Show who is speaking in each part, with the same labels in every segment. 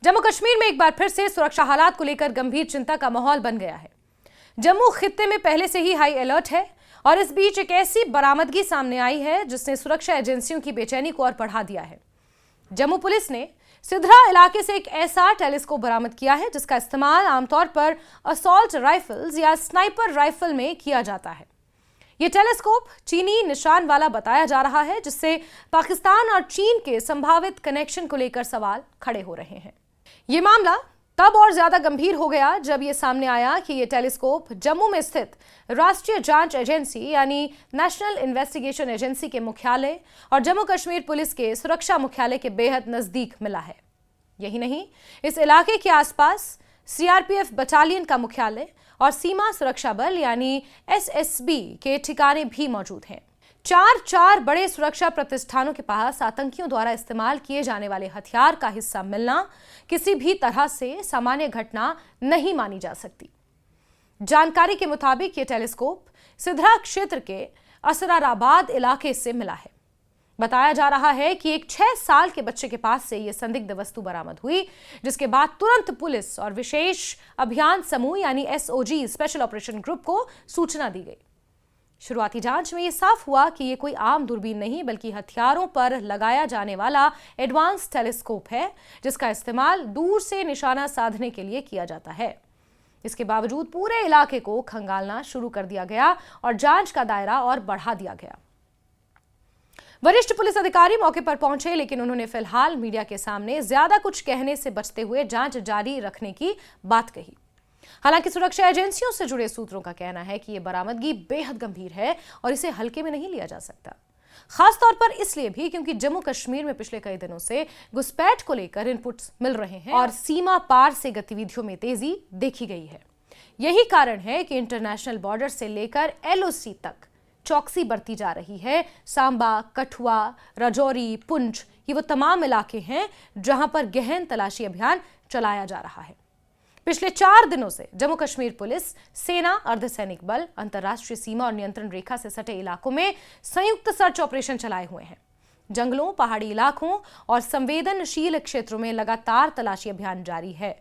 Speaker 1: जम्मू कश्मीर में एक बार फिर से सुरक्षा हालात को लेकर गंभीर चिंता का माहौल बन गया है। जम्मू खित्ते में पहले से ही हाई अलर्ट है और इस बीच एक ऐसी बरामदगी सामने आई है जिसने सुरक्षा एजेंसियों की बेचैनी को और बढ़ा दिया है। जम्मू पुलिस ने सिधरा इलाके से एक ऐसा टेलीस्कोप बरामद किया है जिसका इस्तेमाल आमतौर पर असॉल्ट राइफल्स या स्नाइपर राइफल में किया जाता है। यह टेलीस्कोप चीनी निशान वाला बताया जा रहा है, जिससे पाकिस्तान और चीन के संभावित कनेक्शन को लेकर सवाल खड़े हो रहे हैं। यह मामला तब और ज्यादा गंभीर हो गया जब यह सामने आया कि यह टेलीस्कोप जम्मू में स्थित राष्ट्रीय जांच एजेंसी यानी नेशनल इन्वेस्टिगेशन एजेंसी के मुख्यालय और जम्मू कश्मीर पुलिस के सुरक्षा मुख्यालय के बेहद नजदीक मिला है। यही नहीं, इस इलाके के आसपास सीआरपीएफ बटालियन का मुख्यालय और सीमा सुरक्षा बल यानी एसएसबी के ठिकाने भी मौजूद हैं। चार बड़े सुरक्षा प्रतिष्ठानों के पास आतंकियों द्वारा इस्तेमाल किए जाने वाले हथियार का हिस्सा मिलना किसी भी तरह से सामान्य घटना नहीं मानी जा सकती। जानकारी के मुताबिक ये टेलीस्कोप सिधरा क्षेत्र के असराराबाद इलाके से मिला है। बताया जा रहा है कि एक 6 साल के बच्चे के पास से यह संदिग्ध वस्तु बरामद हुई, जिसके बाद तुरंत पुलिस और विशेष अभियान समूह यानी एसओजी स्पेशल ऑपरेशन ग्रुप को सूचना दी गई। शुरुआती जांच में यह साफ हुआ कि यह कोई आम दूरबीन नहीं बल्कि हथियारों पर लगाया जाने वाला एडवांस टेलीस्कोप है, जिसका इस्तेमाल दूर से निशाना साधने के लिए किया जाता है। इसके बावजूद पूरे इलाके को खंगालना शुरू कर दिया गया और जांच का दायरा और बढ़ा दिया गया। वरिष्ठ पुलिस अधिकारी मौके पर पहुंचे, लेकिन उन्होंने फिलहाल मीडिया के सामने ज्यादा कुछ कहने से बचते हुए जांच जारी रखने की बात कही। हालांकि सुरक्षा एजेंसियों से जुड़े सूत्रों का कहना है कि यह बरामदगी बेहद गंभीर है और इसे हल्के में नहीं लिया जा सकता, खासतौर पर इसलिए भी क्योंकि जम्मू कश्मीर में पिछले कई दिनों से घुसपैठ को लेकर इनपुट्स मिल रहे हैं और सीमा पार से गतिविधियों में तेजी देखी गई है। यही कारण है कि इंटरनेशनल बॉर्डर से लेकर एलओसी तक चौकसी बरती जा रही है। सांबा, कठुआ, राजौरी, पुंछ ये वो तमाम इलाके हैं जहां पर गहन तलाशी अभियान चलाया जा रहा है। पिछले 4 दिनों से जम्मू कश्मीर पुलिस, सेना, अर्धसैनिक बल अंतर्राष्ट्रीय सीमा और नियंत्रण रेखा से सटे इलाकों में संयुक्त सर्च ऑपरेशन चलाए हुए हैं। जंगलों, पहाड़ी इलाकों और संवेदनशील क्षेत्रों में लगातार तलाशी अभियान जारी है।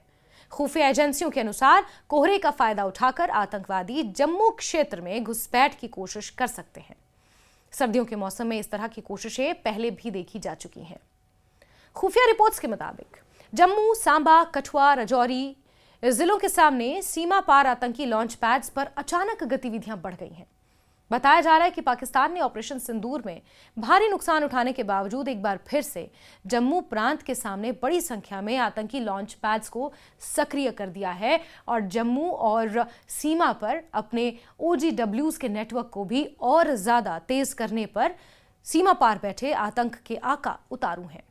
Speaker 1: खुफिया एजेंसियों के अनुसार कोहरे का फायदा उठाकर आतंकवादी जम्मू क्षेत्र में घुसपैठ की कोशिश कर सकते हैं। सर्दियों के मौसम में इस तरह की कोशिशें पहले भी देखी जा चुकी हैं। खुफिया रिपोर्ट्स के मुताबिक जम्मू, सांबा, कठुआ, राजौरी जिलों के सामने सीमा पार आतंकी लॉन्च पैड्स पर अचानक गतिविधियां बढ़ गई हैं। बताया जा रहा है कि पाकिस्तान ने ऑपरेशन सिंदूर में भारी नुकसान उठाने के बावजूद एक बार फिर से जम्मू प्रांत के सामने बड़ी संख्या में आतंकी लॉन्च पैड्स को सक्रिय कर दिया है और जम्मू और सीमा पर अपने OGWs के नेटवर्क को भी और ज्यादा तेज करने पर सीमा पार बैठे आतंक के आका उतारू हैं।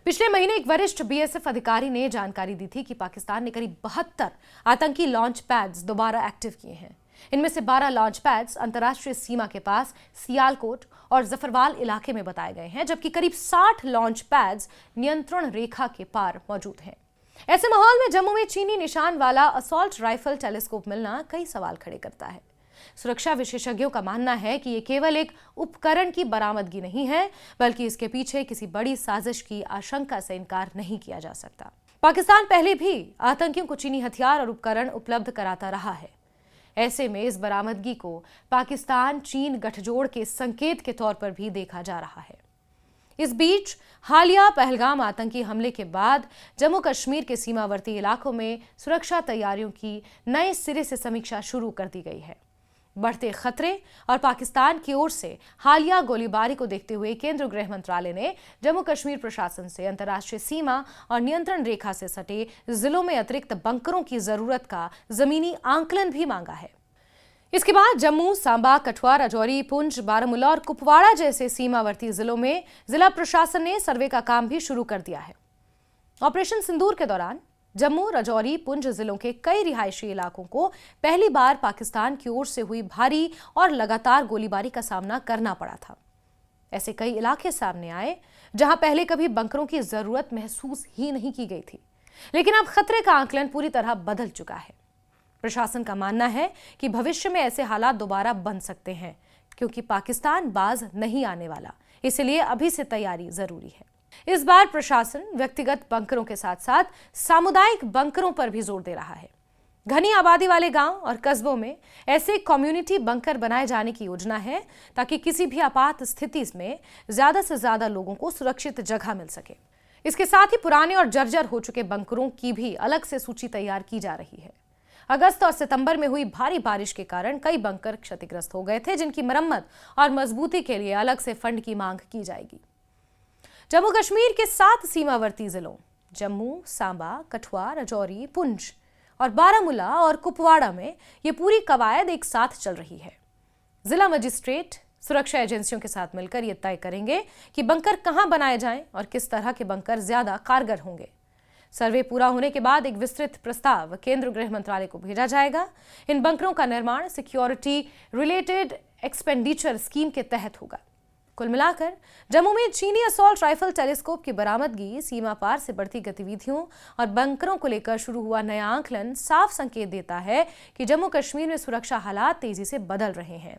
Speaker 1: पिछले महीने एक वरिष्ठ बीएसएफ अधिकारी ने जानकारी दी थी कि पाकिस्तान ने करीब 72 आतंकी लॉन्च पैड्स दोबारा एक्टिव किए हैं। इनमें से 12 लॉन्च पैड्स अंतर्राष्ट्रीय सीमा के पास सियालकोट और जफरवाल इलाके में बताए गए हैं, जबकि करीब 60 लॉन्च पैड्स नियंत्रण रेखा के पार मौजूद हैं। ऐसे माहौल में जम्मू में चीनी निशान वाला असॉल्ट राइफल टेलीस्कोप मिलना कई सवाल खड़े करता है। सुरक्षा विशेषज्ञों का मानना है कि यह केवल एक उपकरण की बरामदगी नहीं है, बल्कि इसके पीछे किसी बड़ी साजिश की आशंका से इनकार नहीं किया जा सकता। पाकिस्तान पहले भी आतंकियों को चीनी हथियार और उपकरण उपलब्ध कराता रहा है। ऐसे में इस बरामदगी को पाकिस्तान चीन गठजोड़ के संकेत के तौर पर भी देखा जा रहा है। इस बीच हालिया पहलगाम आतंकी हमले के बाद जम्मू कश्मीर के सीमावर्ती इलाकों में सुरक्षा तैयारियों की नए सिरे से समीक्षा शुरू कर दी गई है। बढ़ते खतरे और पाकिस्तान की ओर से हालिया गोलीबारी को देखते हुए केंद्रीय गृह मंत्रालय ने जम्मू कश्मीर प्रशासन से अंतर्राष्ट्रीय सीमा और नियंत्रण रेखा से सटे जिलों में अतिरिक्त बंकरों की जरूरत का जमीनी आंकलन भी मांगा है। इसके बाद जम्मू, सांबा, कठुआ, राजौरी, पुंछ, बारामूला और कुपवाड़ा जैसे सीमावर्ती जिलों में जिला प्रशासन ने सर्वे का काम भी शुरू कर दिया है। ऑपरेशन सिंदूर के दौरान जम्मू, राजौरी, पुंछ जिलों के कई रिहायशी इलाकों को पहली बार पाकिस्तान की ओर से हुई भारी और लगातार गोलीबारी का सामना करना पड़ा था। ऐसे कई इलाके सामने आए जहां पहले कभी बंकरों की जरूरत महसूस ही नहीं की गई थी, लेकिन अब खतरे का आकलन पूरी तरह बदल चुका है। प्रशासन का मानना है कि भविष्य में ऐसे हालात दोबारा बन सकते हैं, क्योंकि पाकिस्तान बाज नहीं आने वाला, इसलिए अभी से तैयारी जरूरी है। इस बार प्रशासन व्यक्तिगत बंकरों के साथ साथ सामुदायिक बंकरों पर भी जोर दे रहा है। घनी आबादी वाले गांव और कस्बों में ऐसे कम्युनिटी बंकर बनाए जाने की योजना है ताकि किसी भी आपात स्थिति में ज्यादा से ज्यादा लोगों को सुरक्षित जगह मिल सके। इसके साथ ही पुराने और जर्जर हो चुके बंकरों की भी अलग से सूची तैयार की जा रही है। अगस्त और सितंबर में हुई भारी बारिश के कारण कई बंकर क्षतिग्रस्त हो गए थे, जिनकी मरम्मत और मजबूती के लिए अलग से फंड की मांग की जाएगी। जम्मू कश्मीर के 7 सीमावर्ती जिलों जम्मू, सांबा, कठुआ, राजौरी, पुंछ और बारामूला और कुपवाड़ा में ये पूरी कवायद एक साथ चल रही है। जिला मजिस्ट्रेट सुरक्षा एजेंसियों के साथ मिलकर ये तय करेंगे कि बंकर कहां बनाए जाएं और किस तरह के बंकर ज्यादा कारगर होंगे। सर्वे पूरा होने के बाद एक विस्तृत प्रस्ताव केंद्र गृह मंत्रालय को भेजा जाएगा। इन बंकरों का निर्माण सिक्योरिटी रिलेटेड एक्सपेंडिचर स्कीम के तहत होगा। कुल मिलाकर जम्मू में चीनी असॉल्ट राइफल टेलीस्कोप की बरामदगी, सीमा पार से बढ़ती गतिविधियों और बंकरों को लेकर शुरू हुआ नया आंकलन साफ संकेत देता है कि जम्मू कश्मीर में सुरक्षा हालात तेजी से बदल रहे हैं।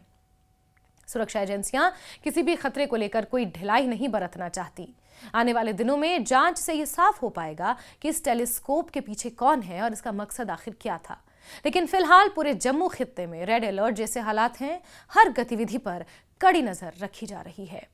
Speaker 1: सुरक्षा एजेंसियां किसी भी खतरे को लेकर कोई ढिलाई नहीं बरतना चाहती। आने वाले दिनों में जांच से यह साफ हो पाएगा कि इस टेलीस्कोप के पीछे कौन है और इसका मकसद आखिर क्या था। लेकिन फिलहाल पूरे जम्मू खित्ते में रेड अलर्ट जैसे हालात हैं। हर गतिविधि पर कड़ी नजर रखी जा रही है।